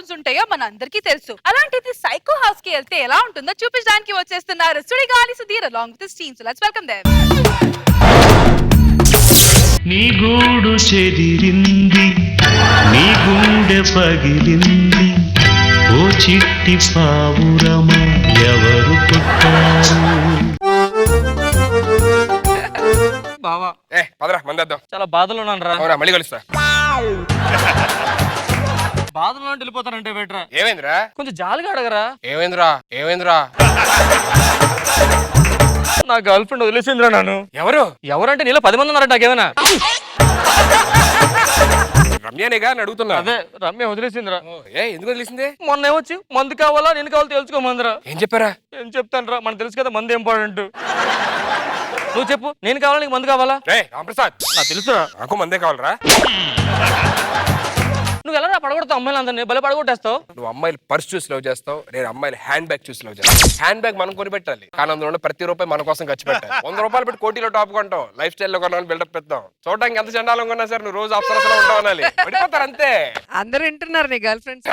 Houses ఉంటాయో మన అందరికీ తెలుసు. అలాంటిది సైకో హౌస్ కి వెళ్తే ఎలా ఉంటుందో చూపించడానికి వచ్చేస్తున్నారు Sudigali Sudheer along with his team. So let's welcome them. నీ గూడు చెదిరింది, నీ గుండె పగిలింది, ఓ చిట్టి పావురమ ఎవరు పుట్టారు? బావా పదరా మందేద్దాం. చాలా బాధలో ఉన్నాను రా. అవునా, మళ్ళీ కలుస్తా. బాధలో వెళ్ళిపోతానంటే బెటరా. ఏమైందిరా? కొంచెం జాలిగా అడగరా. ఏమైందిరా? నా గర్ల్ ఫ్రెండ్ వదిలేసిందిరా నన్ను. ఎవరంటే నీలో 10 మంది ఉన్నారంట. నాకేమైనా రమ్యానేగా అని అడుగుతున్నా. అదే రమ్య వదిలేసిందిరా. ఎందుకు వదిలేసింది? మొన్న ఏమొచ్చి మందు కావాలా నేను కావాలి తెలుసుకోమందిరా. ఏం చెప్పారా? ఏం చెప్తాను రా, మనకు తెలుసు కదా మందు ఇంపార్టెంట్. నువ్వు చెప్పు, నేను కావాలా నీకు మందు కావాలా? రాంప్రసాద్, నాకు తెలుసురా. నాకు మందే కావాలరా. నువ్వు ఎలా పడగొడతావు అమ్మాయిలు అందరినీ? భలే పడగొట్టేస్తావు. నువ్వు అమ్మాయిలు పర్స్ చూసి లవ్ చేస్తావు, నేను అమ్మాయిలు హ్యాండ్ బ్యాగ్ చూసి లవ్ చేస్తావు. హ్యాండ్ బ్యాగ్ మనం కొని పెట్టాలి, కానీ అందులో ప్రతి రూపాయి మన కోసం ఖర్చు పెట్టాలి. 100 రూపాయలు పెట్టి కోటిలో టాప్ కొంటాం, లైఫ్ స్టైల్ లో కొన్నాను బిల్డప్ పెడతాం. చూడడానికి ఎంత చండాలంగా ఉన్నా సార్ నువ్వు రోజు అప్సరసలో ఉంటావు అనాలి. పడిపోతారు అంతే. అందరు వింటున్నారు నీ గర్ల్ ఫ్రెండ్స్.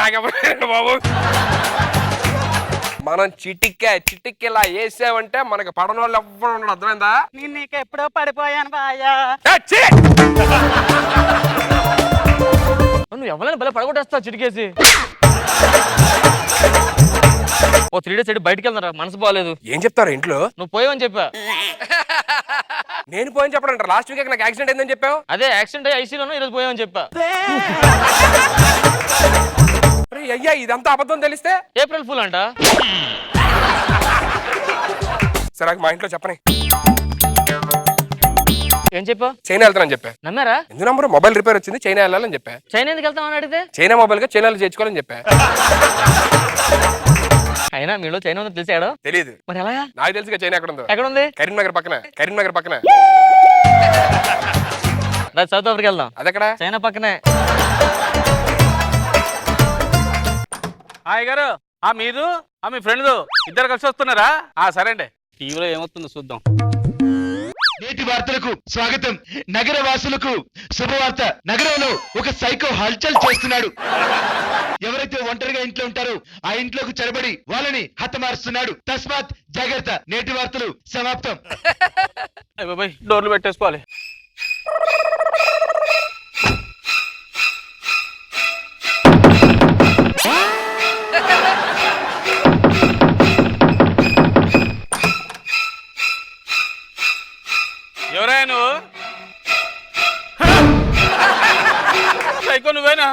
బాబు మనం చిటిక్కెలా వేసామంటే మనకి పడన వాళ్ళు ఎవ్వరు ఉండడం అర్థమైందా? నేను నీకు ఎప్పుడో పడిపోయాను బాయా. నువ్వు ఎవరైనా భలే పడగొట్టేస్తావు చిటికేసి. ఓ 3 days బయటికి వెళ్తారా, మనసు బాగాలేదు. ఏం చెప్తారు ఇంట్లో? నువ్వు పోయావని చెప్పా. నేను పోయని చెప్పడం లాస్ట్ వీక్ నాకు యాక్సిడెంట్ అయిందని చెప్పావు. అదే యాక్సిడెంట్ అయ్యి ఐసీలోనూ ఈరోజు పోయావని చెప్పా. అయ్యా ఇదంతా అబద్ధం తెలిస్తే ఏప్రిల్ ఫుల్ అంట. సరే మా ఇంట్లో చెప్పని. ఏం చెప్పా? చైనా వెళ్తానని చెప్పా. నమ్మారా? ఎందుకు నమ్మరు? మొబైల్ రిపేర్ వచ్చింది, చైనా వెళ్ళాలని చెప్పా. చైనా ఎందుకు వెళ్తామని అడిగితే చైనా మొబైల్ గా చైనాలో చేర్చుకోవాలని చెప్పా. అయినా మీలో చైనా ఉందో తెలిసాడు? తెలియదు. మరి ఎలాగా? నాకు తెలుసుగా చైనా ఎక్కడ ఉందో. ఎక్కడ ఉంది? కరీంనగర్ పక్కన. సౌత్ ఆఫ్రికా వెళ్దాం. అదెక్కడ? చైనా పక్కనే. హాయ్ గారు, మీరు మీ ఫ్రెండ్ ఇద్దరు కలిసి వస్తున్నారా? సరే అండి. టీవీలో ఏమవుతుందో చూద్దాం. నేటి వార్తలకు స్వాగతం. నగర వాసులకు శుభవార్త. నగరంలో ఒక సైకో హల్చల్ చేస్తున్నాడు. ఎవరైతే ఒంటరిగా ఇంట్లో ఉంటారో ఆ ఇంట్లోకి చొరబడి వాళ్ళని హతమారుస్తున్నాడు. తస్మాత్ జాగ్రత్త. నేటి వార్తలు సమాప్తం. డోర్లు పెట్టేసుకోవాలి. ఎవరైనా నువ్వు? సైకో నువ్వేనా?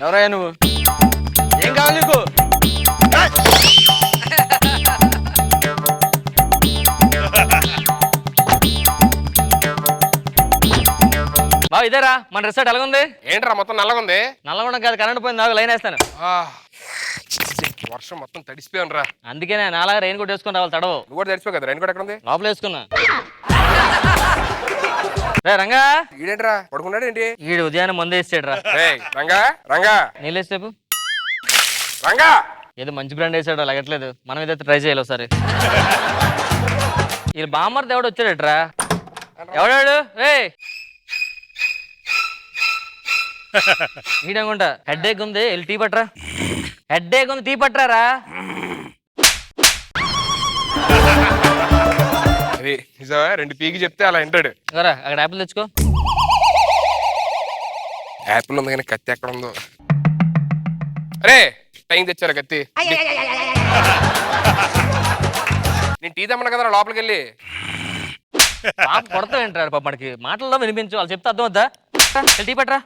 ఎవరయ్యా నువ్వు? ఏం కావాలి నీకు? బావ ఇదేరా మన రిసార్ట్ ఎలాగుంది? ఏంట్రా మొత్తం నల్లగా ఉంది? నల్లగా ఉండడం కాదు, కరెంట్ పోయింది. లైన్ వేస్తాను. వర్షం మొత్తం తడిసిపోయాను రా. అందుకే నాలాగా రెయిన్ కోట్ వేసుకుని రావాలి. తడవు. నువ్వు కూడా తడిసిపోయి కదా. రెయిన్ కోట్ ఎక్కడ ఉంది? లోపల వేసుకున్నా. రంగా ఈడేంట్రా పడుకున్నాడు ఏంటి? ఈడు ఉదయాన్నే మందు వేసాడు రా. రంగా నీళ్ళు వేసేపు. రంగా ఏదో మంచి బ్రాండ్ వేసాడు, అలాగట్లేదు. మనం ఏదైతే ట్రై చేయాలి ఒకసారి. వీళ్ళు బామ్మర్ దేవుడు వచ్చాడట్రా. ఎవడాడు? రే ఈడనుకుంటా. హెడ్ ఉంది, వెళ్ళి టీ పట్టరా. హెడ్ ఉంది, టీ పట్టరా. అది నిజమా? 2 పీకి చెప్తే అలా వింటాడు. అక్కడ యాపిల్ తెచ్చుకో. యాపిల్ ఉంది కానీ కత్తి ఎక్కడ ఉందో? అరే టైం తెచ్చారా కత్తి? నేను టీ తెమ్మన్నా కదా లోపలికి వెళ్ళి. పాప కొడతా వింటాడు. పాప మనకి మాటల్లో వినిపించు. వాళ్ళు చెప్తే అర్థం వద్దా? టీ పట్టరా.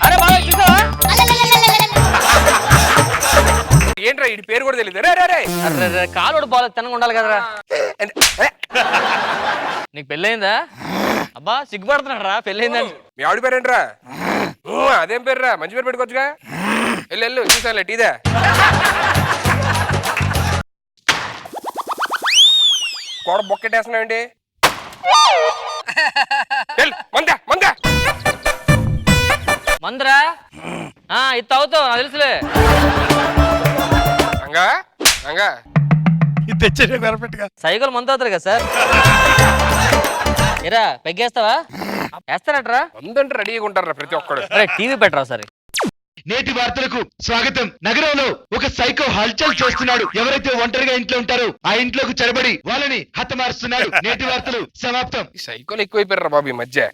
అరే బాగా చూసావా? ఏంట్రా ఈ పేరు కూడా తెలియదు. కాలు బాగా తినగా ఉండాలి కదరా. నీకు పెళ్ళయిందా? అబ్బా సిగ్గుపడుతున్నాడు రా. పెళ్ళయిందని. మీ ఆవిడ పేరు ఏంట్రా? అదేం పేరురా? మంచి పేరు పెట్టుకోవచ్చుగా. వెళ్ళు చూసానులే టీదా. కూడ బొక్కెట్టేస్తున్నావేంటి? మందరా ఇది తాగుతావు నాకు తెలుసులే. రంగా ఇది తెచ్చే పర్ఫెక్ట్ గా సైకిల్ మందు అవుతారు కదా సార్. ఏరా పెగ్గేస్తావా? వేస్తారట్రా? వందంటే రెడీగా ఉంటారా ప్రతి ఒక్కడు. అరే టీవీ పెట్టరా సరే. నేటి వార్తలకు స్వాగతం. నగరంలో ఒక సైకో హల్చల్ చేస్తున్నాడు. ఎవరైతే ఒంటరిగా ఇంట్లో ఉంటారో ఆ ఇంట్లోకి చొరబడి వాళ్ళని హతమారుస్తున్నాడు. నేటి వార్తలు సమాప్తం. ఈ సైకోలు ఎక్కువైపోయారా బాబు ఈ మధ్య.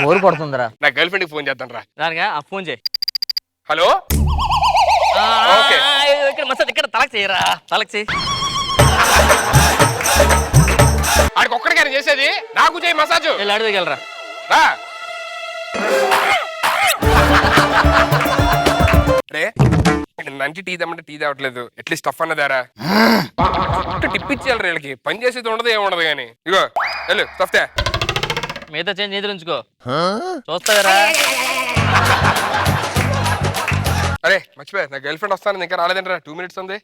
బోరు పడుతుందిరా. నా గర్ల్ ఫ్రెండ్ కి ఫోన్ చేద్దాం రా. దానిగా ఆ ఫోన్ చేయి. Hello okay. ఇక్కడ మసాజ్ ఇక్కడ తలకి చేయరా, తలకి చేయి. ఆడికి ఒక్కడికైనా చేసేది, నాకు చేయి మసాజ్. వెళ్ళి అడిగికెళ్ళరా. రా రే, నంచి టీ తెమ్మంటే టీ తేవట్లేదు. ఎట్లీస్ట్ స్టఫ్ అన్నదారా టిప్ ఇచ్చేయాలి వీళ్ళకి. పని చేసేది ఉండదు ఏముండదు కానీ. ఇగో వెళ్ళు స్టఫ్ తే. మిగతా చేంజ్ చేతులు ఉంచుకో. చూస్తావరా? అరే మర్చిపోయా, నా గర్ల్ ఫ్రెండ్ వస్తాను ఇంకా రాలేదంటారా. 2 minutes ఉంది.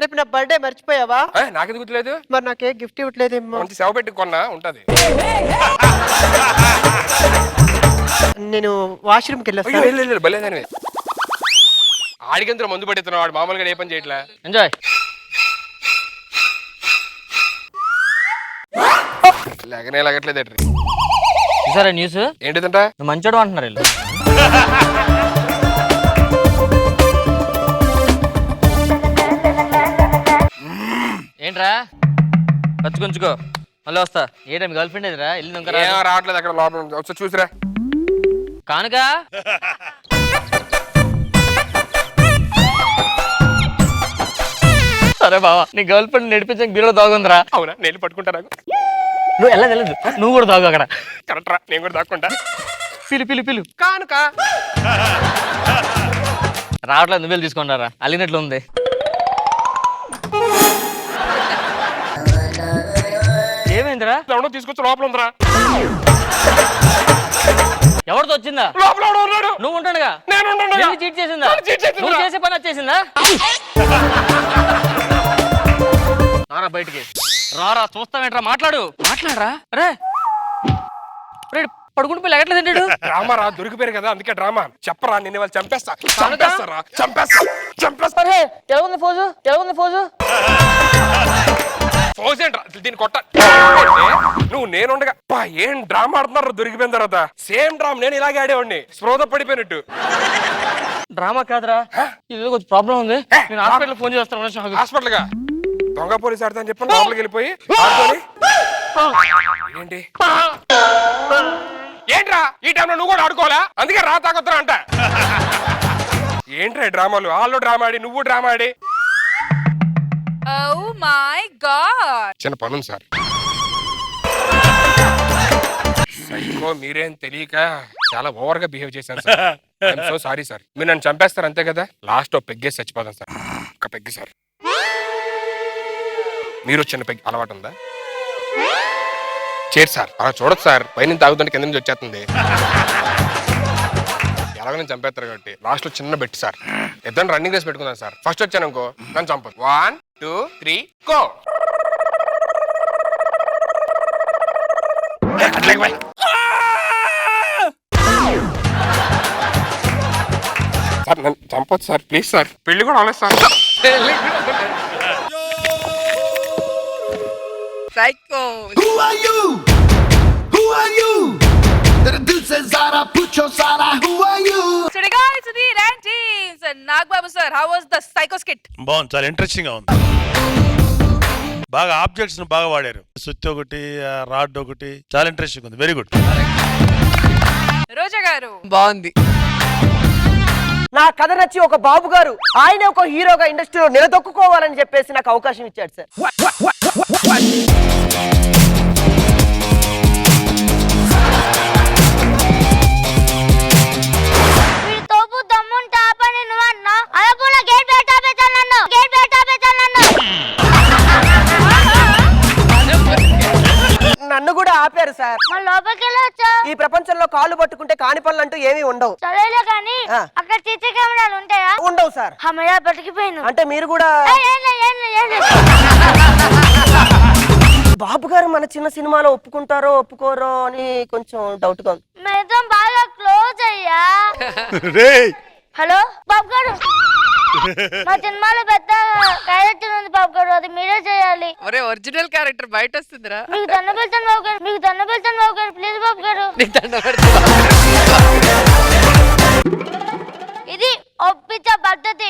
రేపు నా బర్త్డే మర్చిపోయావా? నాకెందుకు గుర్తులేదు? మరి నాకే గిఫ్ట్ ఇవ్వట్లేదేమో. మంచి సేవ పెట్టి కొన్నా ఉంటది. నేను వాష్రూమ్కి వెళ్ళొస్తాను. బలేదని ఆడికంతలో మందు పడుతున్నావు. వాడు మామూలుగా ఏ పని చేయట్లే. ఎంజాయ్. లేకనే లాగట్లేదు. చూసారా న్యూస్? ఏంటిదంట? నువ్వు మంచోడు అంటున్నారు వీళ్ళు. ఏంట్రా పచ్చుకుంచుకో, మళ్ళీ వస్తా. ఏంటా మీ గర్ల్ ఫ్రెండ్ ఎదురా వెళ్ళింది ఇంకా రావట్లేదు. అక్కడ లోపల వచ్చి చూసిరా. కానుక సరే బావా, నీ గర్ల్ ఫ్రెండ్ నడిపించక బీరో దాగుందిరా. అవునా, నేను పట్టుకుంటా. నాకు నువ్వు వెళ్ళదు, నువ్వు కూడా దాగు అక్కడ. కరెక్ట్ రా, నేను కూడా దాక్కుంటా. పిలు పిలు పిలు. కానుక రావట్లేదు, నువ్వు వెళ్ళి తీసుకుంటారా. అలిగినట్లు ఉంది. ఏమైందిరా? ఎవడో తీసుకొచ్చి లోపల ఉందిరా. ఎవరితో వచ్చిందా? లోపల ఎవడో ఉన్నాడు. నువ్వు ఉంటాడుగా. నేను ఉండుండగా. నిన్ను చీట్ చేసిందా? నన్ను చీట్ చేసిందిరా. నువ్వు చేసే పని వచ్చేసిందా? రారా బయటికి, రారా. చూస్తావేంట్రా? మాట్లాడరా. అరే పడుకుంటూ పోయి లెగట్లేదు ఏంటాడు? డ్రామా రా, దొరికిపోయారు కదా అందుకే డ్రామా. చెప్పరా, నిన్ను వాళ్ళు చంపేస్తా. అరే ఎలా ఉంది ఫోజు? ఫోజ్ ఏంట్రా దీన్ని కొట్ట. నువ్వు నేనుండగా ఏం డ్రామా ఆడుతున్నారు. దొరికిపోయిన తర్వాత సేమ్ డ్రామా నేను ఇలాగే ఆడేవాడిని. స్పృహ పడిపోయినట్టు. డ్రామా కాదురా, ఇది కొంచెం ప్రాబ్లం ఉంది. నేను హాస్పిటల్ ఫోన్ చేస్తాను. హాస్పిటల్ గా దొంగ పోలీస్ ఆడతా అని చెప్పి లోపలికి వెళ్ళిపోయి ఆడుకొని ఏంటి ఏంట్రా ఈ టైంలో నువ్వు కూడా ఆడుకోవాలా? అందుకే రా తాగొద్దురా అంట. ఏంట్రా డ్రామాలు? వాళ్ళు డ్రామా ఆడి నువ్వు drama Audi. Oh my god. చిన్న పనుంది సార్. సైకో మీరేం తెలియక చాలా ఓవర్ గా బిహేవ్ చేశాను sir. I'm so sorry sir. మీరు నన్ను చంపేస్తారు అంతే కదా. లాస్ట్ పెగ్గేసి చచ్చిపోతాను సార్. ఒక పెగ్గి సార్. మీరు చిన్న పెగ్ అలవాటు ఉందా? చేరు సార్. అలా చూడదు సార్. పైన తాగుతుంటే కింద నుంచి వచ్చేస్తుంది. ఎలాగో నేను చంపేస్తారు కాబట్టి లాస్ట్ లో చిన్న బెట్ సార్. ఇద్దరు రన్నింగ్ రేస్ పెట్టుకుందాం సార్. ఫస్ట్ వచ్చాను అనుకో నన్ను చంపదు. 1 2 3 గో. సార్ నన్ను చంపొచ్చు సార్, ప్లీజ్ సార్. పెళ్లి కూడా అవలేదు sir. Psycho. Who are you? Who are you? That dil se zara pucho sara. Who are you? Today guys, Sudhir and teams. And Nagbabu sir, how was the psycho skit? బాగుంది, చాలా interesting గా ఉంది. బాగా objects బాగా వాడారు. సుత్తి ఒకటి, rod ఒకటి, చాలా ఇంట్రెస్టింగ్ ఉంది. Very good. రోజా గారు. బాగుంది. నా కథ నచ్చి ఒక బాబు గారు ఆయన ఒక హీరోగా ఇండస్ట్రీలో నిలదొక్కుకోవాలని చెప్పేసి నాకు అవకాశం ఇచ్చాడు సార్. నన్ను కూడా ఆపారు సార్. మన లోపలికి వెళ్ళొచ్చా? ఈ ప్రపంచంలో కాళ్ళు పట్టుకుంటే కాని పనులు అంటూ ఏమీ ఉండవు. సరేలే కానీ ఆ. అక్కడ సీసీ కెమెరాలు ఉంటాయా? ఉండవు సార్. అమ్మయ్య బతికిపోయింది. అంటే మీరు కూడా బాబు గారు మన చిన్న సినిమాలో ఒప్పుకుంటారో ఒప్పుకోరో అని కొంచెం డౌట్ గా ఉంది. మేతం బాగా క్లోజ్ అయ్యా. రేయ్ హలో బాబు గారు, మా సినిమాలో పెద్ద క్యారెక్టర్ ఉంది బాబు గారు, అది మీరే చేయాలి. ఒరే ఒరిజినల్ క్యారెక్టర్ బయట వస్తుందిరా. మీకు దండ పెడతాను బాబు గారు, మీకు దండ పెడతాను బాబు గారు, ప్లీజ్ బాబు గారు. ఇది ఒప్పించే పద్ధతి.